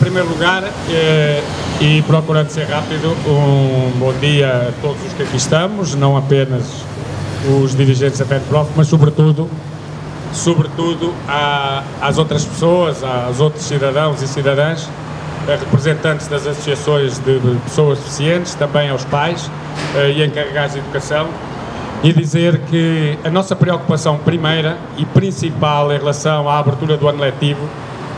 primeiro lugar, e procurando ser rápido, um bom dia a todos os que aqui estamos, não apenas os dirigentes da FEDPROF, mas sobretudo às outras pessoas, aos outros cidadãos e cidadãs, representantes das associações de pessoas deficientes, também aos pais e encarregados de educação, e dizer que a nossa preocupação primeira e principal em relação à abertura do ano letivo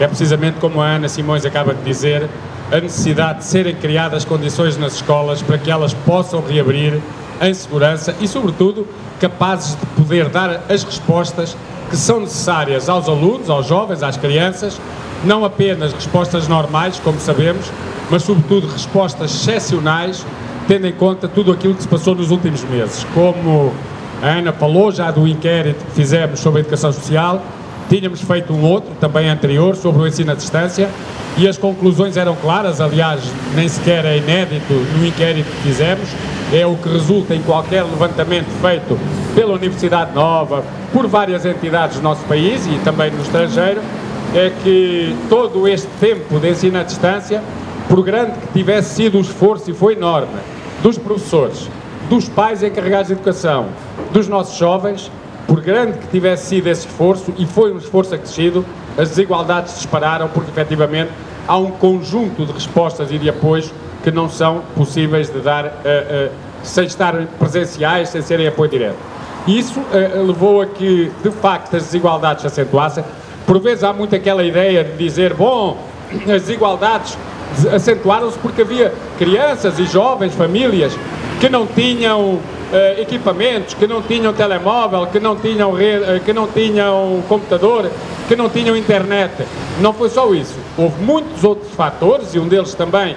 é precisamente, como a Ana Simões acaba de dizer, a necessidade de serem criadas condições nas escolas para que elas possam reabrir em segurança e, sobretudo, capazes de poder dar as respostas que são necessárias aos alunos, aos jovens, às crianças, não apenas respostas normais, como sabemos, mas, sobretudo, respostas excepcionais, tendo em conta tudo aquilo que se passou nos últimos meses. Como a Ana falou já do inquérito que fizemos sobre a educação social, tínhamos feito um outro, também anterior, sobre o ensino à distância, e as conclusões eram claras, aliás, nem sequer é inédito no inquérito que fizemos, é o que resulta em qualquer levantamento feito pela Universidade Nova, por várias entidades do nosso país e também no estrangeiro, é que todo este tempo de ensino à distância, por grande que tivesse sido o esforço, e foi enorme, dos professores, dos pais encarregados de educação, dos nossos jovens, por grande que tivesse sido esse esforço, e foi um esforço acrescido, as desigualdades dispararam porque, efetivamente, há um conjunto de respostas e de apoios que não são possíveis de dar sem estar presenciais, sem serem apoio direto. E isso levou a que, de facto, as desigualdades se acentuassem. Por vezes há muito aquela ideia de dizer, bom, as desigualdades acentuaram-se porque havia crianças e jovens, famílias, que não tinham equipamentos, que não tinham telemóvel, que não tinham rede, que não tinham computador, que não tinham internet. Não foi só isso. Houve muitos outros fatores, e um deles também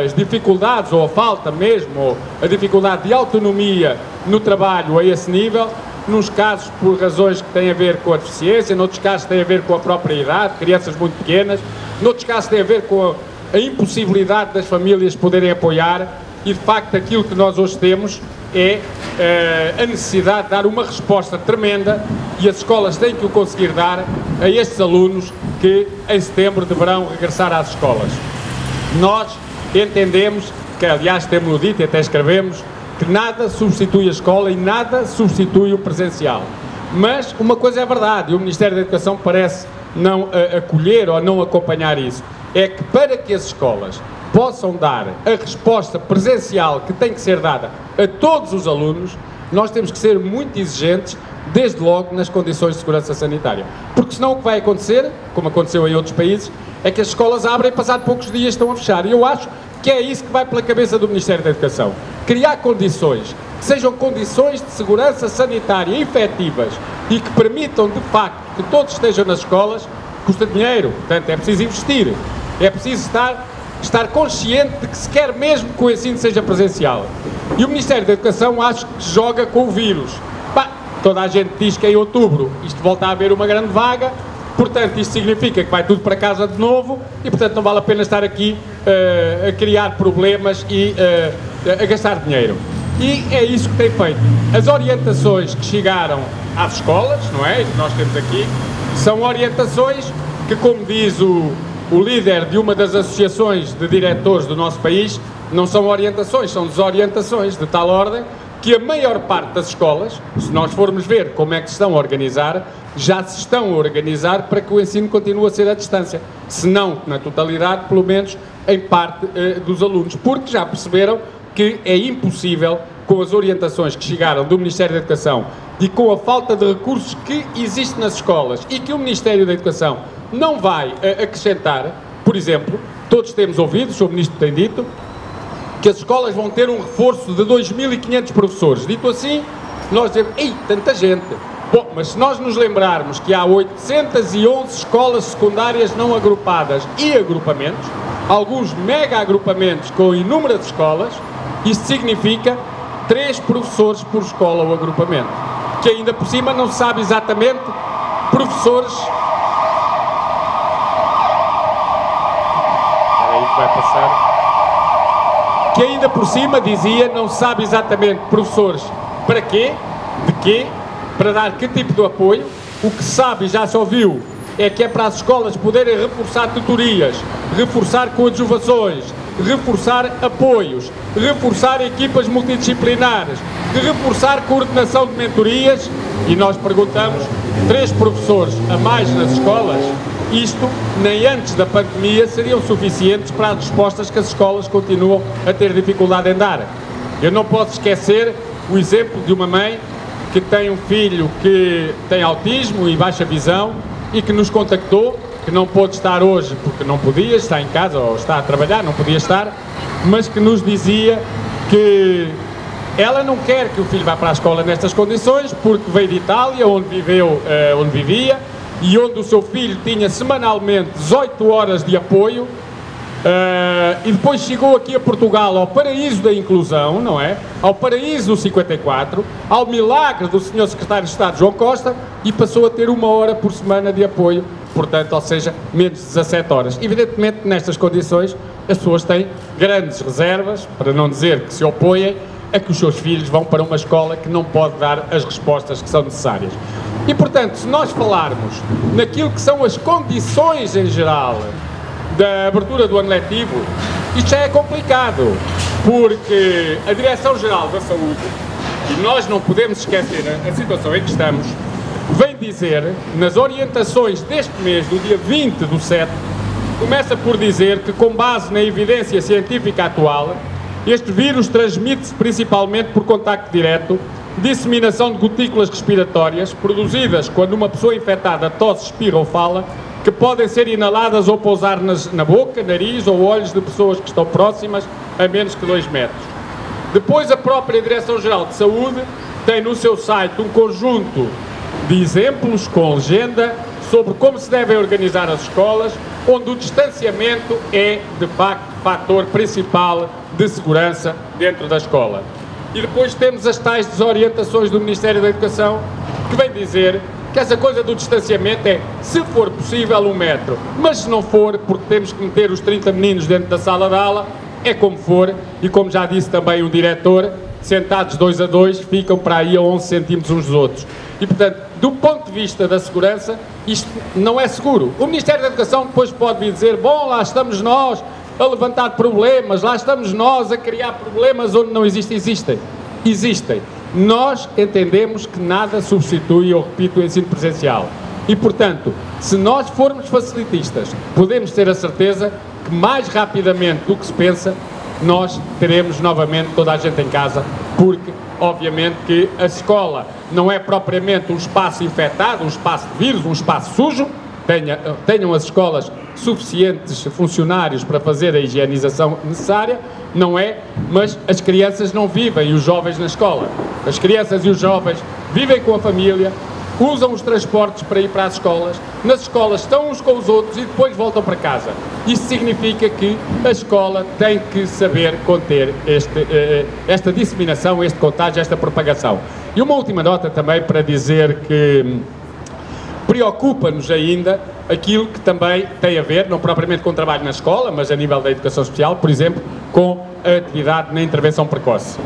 as dificuldades, ou a falta mesmo, ou a dificuldade de autonomia no trabalho a esse nível, nos casos por razões que têm a ver com a deficiência, noutros casos têm a ver com a própria idade, crianças muito pequenas, noutros casos têm a ver com a impossibilidade das famílias poderem apoiar, e de facto aquilo que nós hoje temos é a necessidade de dar uma resposta tremenda, e as escolas têm que o conseguir dar a estes alunos que em setembro deverão regressar às escolas. Nós entendemos, que aliás temos-lo dito e até escrevemos, que nada substitui a escola e nada substitui o presencial. Mas uma coisa é verdade, e o Ministério da Educação parece não acolher ou não acompanhar isso, é que para que as escolas possam dar a resposta presencial que tem que ser dada a todos os alunos, nós temos que ser muito exigentes, desde logo nas condições de segurança sanitária. Porque senão o que vai acontecer, como aconteceu em outros países, é que as escolas abrem e passado poucos dias estão a fechar. E eu acho que é isso que vai pela cabeça do Ministério da Educação. Criar condições que sejam condições de segurança sanitária efetivas e que permitam, de facto, que todos estejam nas escolas, custa dinheiro, portanto é preciso investir, é preciso estar consciente de que se quer mesmo que o ensino seja presencial. E o Ministério da Educação acho que joga com o vírus. Toda a gente diz que em outubro isto volta a haver uma grande vaga, portanto isto significa que vai tudo para casa de novo e portanto não vale a pena estar aqui a criar problemas e a gastar dinheiro. E é isso que tem feito. As orientações que chegaram às escolas, não é? Que nós temos aqui, são orientações que, como diz o líder de uma das associações de diretores do nosso país, não são orientações, são desorientações, de tal ordem que a maior parte das escolas, se nós formos ver como é que se estão a organizar, já se estão a organizar para que o ensino continue a ser à distância, se não na totalidade, pelo menos em parte dos alunos, porque já perceberam que é impossível, com as orientações que chegaram do Ministério da Educação e com a falta de recursos que existe nas escolas e que o Ministério da Educação não vai acrescentar. Por exemplo, todos temos ouvido, o Sr. Ministro tem dito, que as escolas vão ter um reforço de 2.500 professores. Dito assim, nós dizemos, ei, tanta gente. Bom, mas se nós nos lembrarmos que há 811 escolas secundárias não agrupadas e agrupamentos, alguns mega agrupamentos com inúmeras escolas, isto significa 3 professores por escola ou agrupamento, que ainda por cima não se sabe exatamente professores... Espera aí que vai passar... que ainda por cima, dizia, não se sabe exatamente professores para quê, de quê, para dar que tipo de apoio. O que se sabe, já se ouviu, é que é para as escolas poderem reforçar tutorias reforçar coadjuvações, reforçar apoios, reforçar equipas multidisciplinares, reforçar coordenação de mentorias, e nós perguntamos, 3 professores a mais nas escolas, isto nem antes da pandemia seriam suficientes para as respostas que as escolas continuam a ter dificuldade em dar. Eu não posso esquecer o exemplo de uma mãe que tem um filho que tem autismo e baixa visão e que nos contactou, que não pôde estar hoje porque não podia, está em casa ou está a trabalhar, não podia estar, mas que nos dizia que ela não quer que o filho vá para a escola nestas condições porque veio de Itália, onde vivia, e onde o seu filho tinha semanalmente 18 horas de apoio, e depois chegou aqui a Portugal ao paraíso da inclusão, não é? Ao paraíso do 54, ao milagre do Sr. Secretário de Estado João Costa, e passou a ter 1 hora por semana de apoio, portanto, ou seja, menos de 17 horas. Evidentemente, nestas condições, as pessoas têm grandes reservas, para não dizer que se opõem, a que os seus filhos vão para uma escola que não pode dar as respostas que são necessárias. E, portanto, se nós falarmos naquilo que são as condições em geral da abertura do ano letivo, isto já é complicado, porque a Direção-Geral da Saúde, e nós não podemos esquecer a situação em que estamos, vem dizer, nas orientações deste mês, do dia 20/7, começa por dizer que, com base na evidência científica atual, este vírus transmite-se principalmente por contacto direto, disseminação de gotículas respiratórias, produzidas quando uma pessoa infectada tosse, espirra ou fala, que podem ser inaladas ou pousar na boca, nariz ou olhos de pessoas que estão próximas a menos que 2 metros. Depois, a própria Direção-Geral de Saúde tem no seu site um conjunto de exemplos com legenda sobre como se devem organizar as escolas, onde o distanciamento é, de facto, fator principal de segurança dentro da escola. E depois temos as tais desorientações do Ministério da Educação, que vem dizer que essa coisa do distanciamento é, se for possível, 1 metro, mas se não for, porque temos que meter os 30 meninos dentro da sala de aula, é como for, e como já disse também o diretor, sentados 2 a 2, ficam para aí a 11 centímetros uns dos outros. E, portanto, do ponto de vista da segurança, isto não é seguro. O Ministério da Educação depois pode vir dizer, bom, lá estamos nós a levantar problemas, lá estamos nós a criar problemas onde não existem. Existem. Nós entendemos que nada substitui, eu repito, o ensino presencial. E, portanto, se nós formos facilitistas, podemos ter a certeza que mais rapidamente do que se pensa, nós teremos novamente toda a gente em casa, porque, obviamente, que a escola não é propriamente um espaço infectado, um espaço de vírus, um espaço sujo. Tenham as escolas suficientes funcionários para fazer a higienização necessária, não é? Mas as crianças não vivem, e os jovens na escola. As crianças e os jovens vivem com a família, usam os transportes para ir para as escolas, nas escolas estão uns com os outros e depois voltam para casa. Isto significa que a escola tem que saber conter esta disseminação, este contágio, esta propagação. E uma última nota também para dizer que preocupa-nos ainda aquilo que também tem a ver, não propriamente com o trabalho na escola, mas a nível da educação social, por exemplo, com a atividade na intervenção precoce.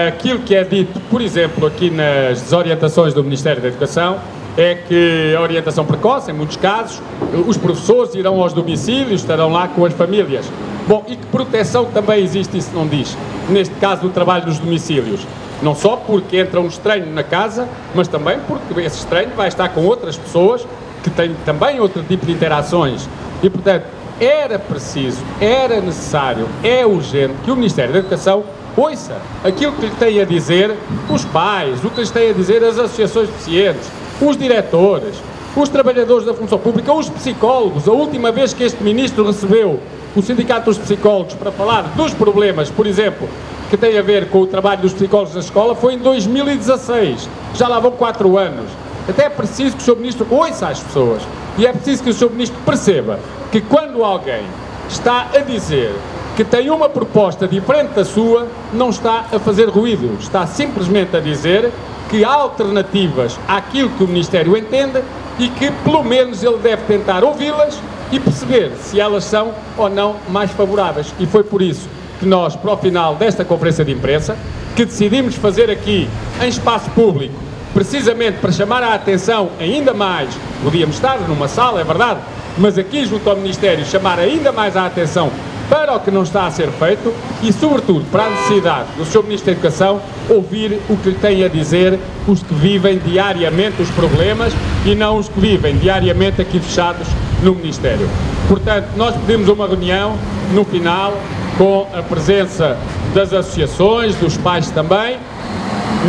Aquilo que é dito, por exemplo, aqui nas desorientações do Ministério da Educação, é que a orientação precoce, em muitos casos, os professores irão aos domicílios, estarão lá com as famílias. Bom, e que proteção também existe, isso não diz, neste caso do trabalho nos domicílios. Não só porque entra um estranho na casa, mas também porque esse estranho vai estar com outras pessoas que têm também outro tipo de interações. E, portanto, era preciso, era necessário, é urgente que o Ministério da Educação ouça aquilo que lhe têm a dizer os pais, o que lhes têm a dizer as associações de deficientes, os diretores, os trabalhadores da função pública, os psicólogos. A última vez que este Ministro recebeu o Sindicato dos Psicólogos para falar dos problemas, por exemplo, que tem a ver com o trabalho dos psicólogos na escola, foi em 2016. Já lá vão 4 anos. Até é preciso que o Sr. Ministro ouça as pessoas. E é preciso que o Sr. Ministro perceba que quando alguém está a dizer que tem uma proposta diferente da sua, não está a fazer ruído. Está simplesmente a dizer que há alternativas àquilo que o Ministério entende e que, pelo menos, ele deve tentar ouvi-las e perceber se elas são ou não mais favoráveis. E foi por isso que nós, para o final desta conferência de imprensa, que decidimos fazer aqui em espaço público, precisamente para chamar a atenção ainda mais, podíamos estar numa sala, é verdade, mas aqui junto ao Ministério chamar ainda mais a atenção para o que não está a ser feito e, sobretudo, para a necessidade do Sr. Ministro da Educação ouvir o que lhe tem a dizer os que vivem diariamente os problemas e não os que vivem diariamente aqui fechados no Ministério. Portanto, nós pedimos uma reunião no final com a presença das associações, dos pais também.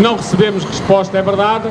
Não recebemos resposta, é verdade,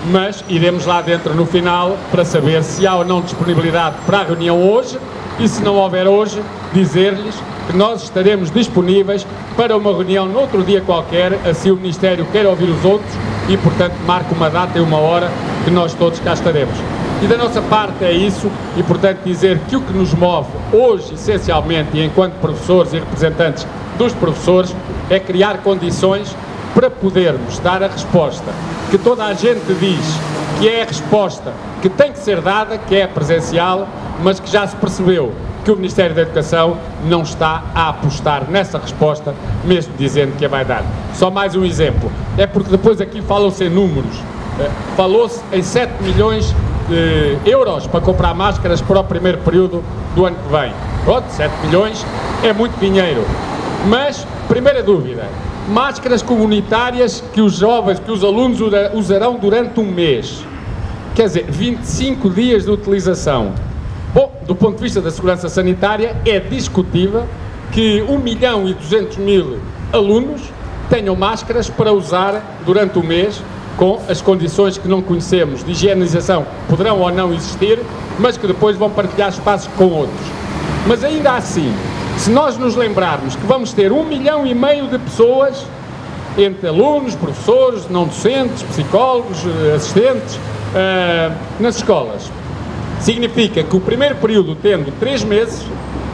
mas iremos lá dentro no final para saber se há ou não disponibilidade para a reunião hoje e, se não houver hoje, dizer-lhes que nós estaremos disponíveis para uma reunião noutro dia qualquer, assim o Ministério queira ouvir os outros e, portanto, marque uma data e uma hora que nós todos cá estaremos. E da nossa parte é isso e, portanto, dizer que o que nos move hoje, essencialmente, e enquanto professores e representantes dos professores, é criar condições para podermos dar a resposta que toda a gente diz que é a resposta que tem que ser dada, que é presencial, mas que já se percebeu que o Ministério da Educação não está a apostar nessa resposta, mesmo dizendo que a vai dar. Só mais um exemplo, é porque depois aqui falam-se em números, falou-se em 7 milhões de euros para comprar máscaras para o primeiro período do ano que vem. Pronto, 7 milhões é muito dinheiro, mas, primeira dúvida, máscaras comunitárias que os jovens, que os alunos usarão durante um mês, quer dizer, 25 dias de utilização. Bom, do ponto de vista da segurança sanitária, é discutível que 1.200.000 alunos tenham máscaras para usar durante o mês, com as condições que não conhecemos de higienização, poderão ou não existir, mas que depois vão partilhar espaços com outros. Mas ainda assim, se nós nos lembrarmos que vamos ter 1,5 milhão de pessoas, entre alunos, professores, não docentes, psicólogos, assistentes, nas escolas, significa que o primeiro período, tendo 3 meses,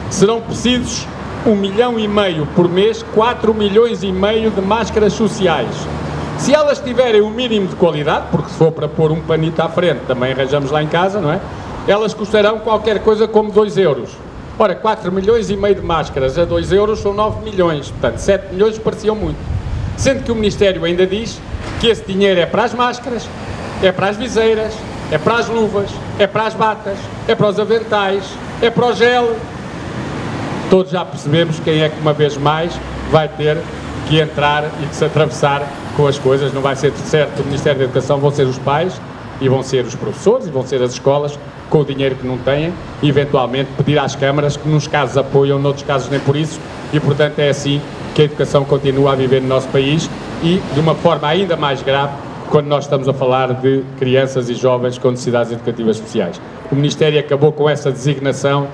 serão precisos 1,5 milhão por mês, 4,5 milhões de máscaras sociais. Se elas tiverem um mínimo de qualidade, porque se for para pôr um panito à frente, também arranjamos lá em casa, não é? Elas custarão qualquer coisa como 2 euros. Ora, 4,5 milhões de máscaras a 2 euros são 9 milhões, portanto 7 milhões pareciam muito. Sendo que o Ministério ainda diz que esse dinheiro é para as máscaras, é para as viseiras, é para as luvas, é para as batas, é para os aventais, é para o gel. Todos já percebemos quem é que uma vez mais vai ter que entrar e que se atravessar com as coisas. Não vai ser certo o Ministério da Educação, vão ser os pais e vão ser os professores e vão ser as escolas com o dinheiro que não têm e eventualmente pedir às câmaras que nos casos apoiam, noutros casos nem por isso, e portanto é assim que a educação continua a viver no nosso país e de uma forma ainda mais grave quando nós estamos a falar de crianças e jovens com necessidades educativas especiais. O Ministério acabou com essa designação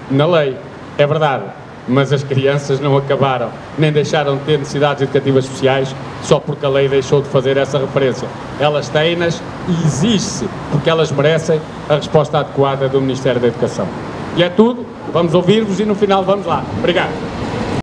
na lei, é verdade, mas as crianças não acabaram, nem deixaram de ter necessidades educativas especiais só porque a lei deixou de fazer essa referência. Elas têm-nas e exige-se, porque elas merecem a resposta adequada do Ministério da Educação. E é tudo, vamos ouvir-vos e no final vamos lá. Obrigado.